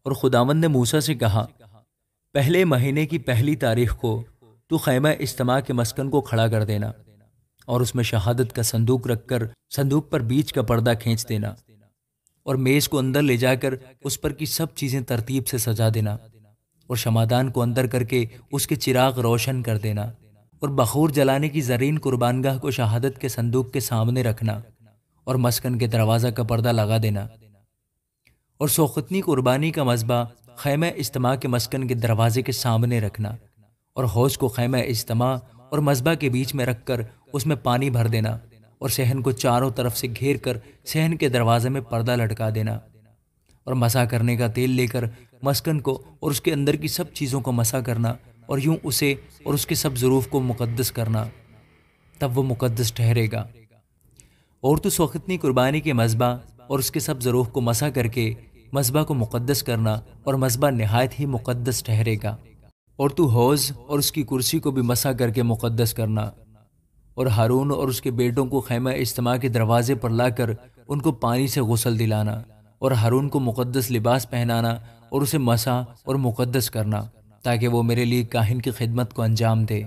اور خداوند نے موسیٰ سے کہا، پہلے مہینے کی پہلی تاریخ کو تو خیمہ اجتماع کے مسکن کو کھڑا کر دینا اور اس میں شہادت کا صندوق رکھ کر صندوق پر بیچ کا پردہ کھینچ دینا اور میز کو اندر لے جا کر اس پر کی سب چیزیں ترتیب سے سجا دینا اور شمعدان کو اندر کر کے اس کے چراغ روشن کر دینا اور بخور جلانے کی زرین قربانگاہ کو شہادت کے صندوق کے سامنے رکھنا اور مسکن کے دروازہ کا پردہ لگا دینا اور سوختنی قربانی کا مذبح خیمہ اجتماع کے مسکن کے دروازے کے سامنے رکھنا اور حوض کو خیمہ اجتماع اور مذبح کے بیچ میں رکھ کر اس میں پانی بھر دینا اور صحن کو چاروں طرف سے گھیر کر صحن کے دروازے میں پردہ لٹکا دینا اور مسح کرنے کا تیل لے کر مسکن کو اور اس کے اندر کی سب چیزوں کو مسح کرنا اور یوں اسے اور اس کے سب ظروف کو مقدس کرنا، تب وہ مقدس ٹھہرے گا۔ اور تو سوختنی قربانی کے مذبح اور اس کے سب ظروف کو مسح کر کے مذبح کو مقدس کرنا اور مذبح نہایت ہی مقدس ٹھہرے گا۔ اور تو حوض اور اس کی کرسی کو بھی مسح کر کے مقدس کرنا اور ہارون اور اس کے بیٹوں کو خیمہ اجتماع کے دروازے پر لا کر ان کو پانی سے غسل دلانا اور ہارون کو مقدس لباس پہنانا اور اسے مسح اور مقدس کرنا تاکہ وہ میرے لیے کاہن کی خدمت کو انجام دے،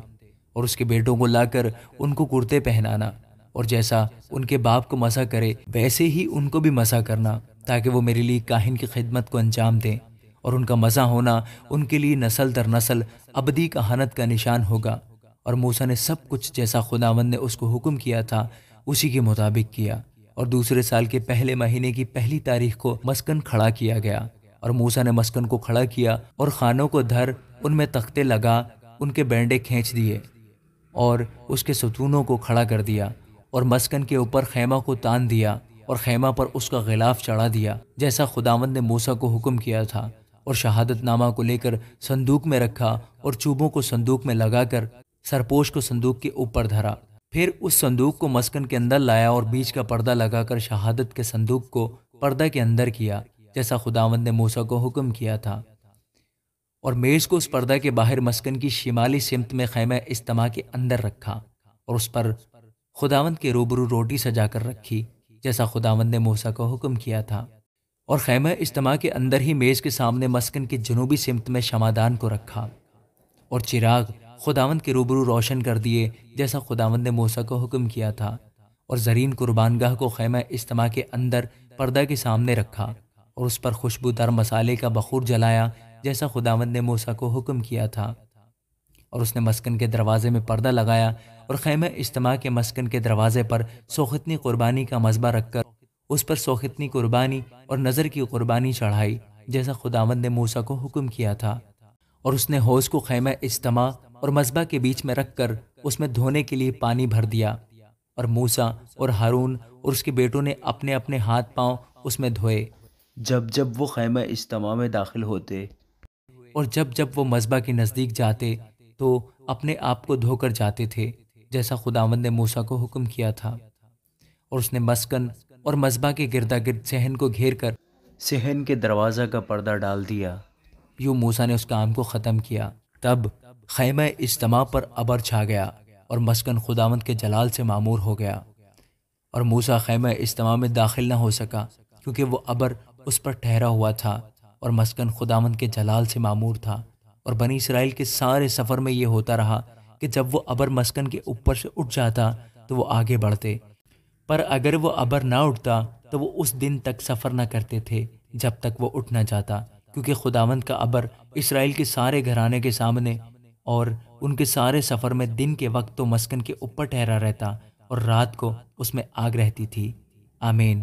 اور اس کے بیٹوں کو لا کر ان کو کرتے پہنانا اور جیسا ان کے باپ کو مسح کرے ویسے ہی ان کو بھی مسح کرنا تاکہ وہ میرے لیے کاہن کی خدمت کو انجام دیں، اور ان کا مسح ہونا ان کے لیے نسل در نسل ابدی کہانت کا نشان ہوگا۔ اور موسیٰ نے سب کچھ جیسا خداوند نے اس کو حکم کیا تھا اسی کے مطابق کیا، اور دوسرے سال کے پہلے مہینے کی پہلی تاریخ کو مسکن کھڑا کیا گیا، اور موسیٰ نے مسکن کو کھڑا کیا اور خانوں کو دھر ان میں تختے لگا ان کے بینڈے کھینچ دیے اور اس کے ستونوں کو کھڑا کر دیا اور مسکن کے اوپر خیمہ کو تان دیا اور خیمہ پر اس کا غلاف چڑھا دیا جیسا خداوند نے موسیٰ کو حکم کیا تھا، اور شہادت نامہ کو لے کر صندوق میں رکھا اور چوبوں کو صندوق میں لگا کر سرپوش کو صندوق کے اوپر دھرا۔ پھر اس صندوق کو مسکن کے اندر لایا اور بیچ کا پردہ لگا کر شہادت کے صندوق کو پردہ کے اندر کیا جیسا خداوند نے موسیٰ کو حکم کیا تھا، اور میز کو اس پردہ کے باہر مسکن کی شمالی سمت میں خیمہ اجتماع کے اندر رکھا اور اس پر خداوند کے روبرو روٹی سجا کر رکھی جیسا خداوند نے موسیٰ کو حکم کیا تھا، اور خیمہ اجتماع کے اندر ہی میز کے سامنے مسکن کی جنوبی سمت میں شمعدان کو رکھا اور چراغ خداوند کے روبرو روشن کر دیے جیسا خداوند نے موسیٰ کو حکم کیا تھا، اور زرین قربانگاہ کو خیمہ اجتماع کے اندر پردہ کے سامنے رکھا اور اس پر خوشبودار مسالے کا بخور جلایا جیسا خداوند نے موسیٰ کو حکم کیا تھا، اور اس نے مسکن کے دروازے میں پردہ لگایا اور خیمہ اجتماع کے مسکن کے دروازے پر سوختنی قربانی کا مذبح رکھ کر اس پر سوختنی قربانی اور نذر کی قربانی چڑھائی جیسا خداوند نے موسیٰ کو حکم کیا تھا، اور اس نے حوض کو خیمہ اجتماع اور مذبح کے بیچ میں رکھ کر اس میں دھونے کے لیے پانی بھر دیا، اور موسیٰ اور ہارون اور اس کے بیٹوں نے اپنے اپنے ہاتھ پاؤں اس میں دھوئے جب جب وہ خیمہ اجتماع میں داخل ہوتے، اور جب جب وہ مذبح کے نزدیک جاتے تو اپنے آپ کو دھو کر جاتے تھے جیسا خداوند نے موسیٰ کو حکم کیا تھا، اور اس نے مسکن اور مذبح کے گردا گرد صحن کو گھیر کر صحن کے دروازہ کا پردہ ڈال دیا۔ یوں موسیٰ نے اس کام کو ختم کیا۔ تب خیمہ اجتماع پر ابر چھا گیا اور مسکن خداوند کے جلال سے معمور ہو گیا، اور موسیٰ خیمہ اجتماع میں داخل نہ ہو سکا کیونکہ وہ ابر اس پر ٹھہرا ہوا تھا، اور مسکن خداوند کے جلال سے معمور تھا۔ اور بنی اسرائیل کے سارے سفر میں یہ ہوتا رہا کہ جب وہ ابر مسکن کے اوپر سے اٹھ جاتا تو وہ آگے بڑھتے، پر اگر وہ ابر نہ اٹھتا تو وہ اس دن تک سفر نہ کرتے تھے جب تک وہ اٹھ نہ جاتا، کیونکہ خداوند کا ابر اسرائیل کے سارے گھرانے کے سامنے اور ان کے سارے سفر میں دن کے وقت تو مسکن کے اوپر ٹھہرا رہتا اور رات کو اس میں آگ رہتی تھی۔ آمین۔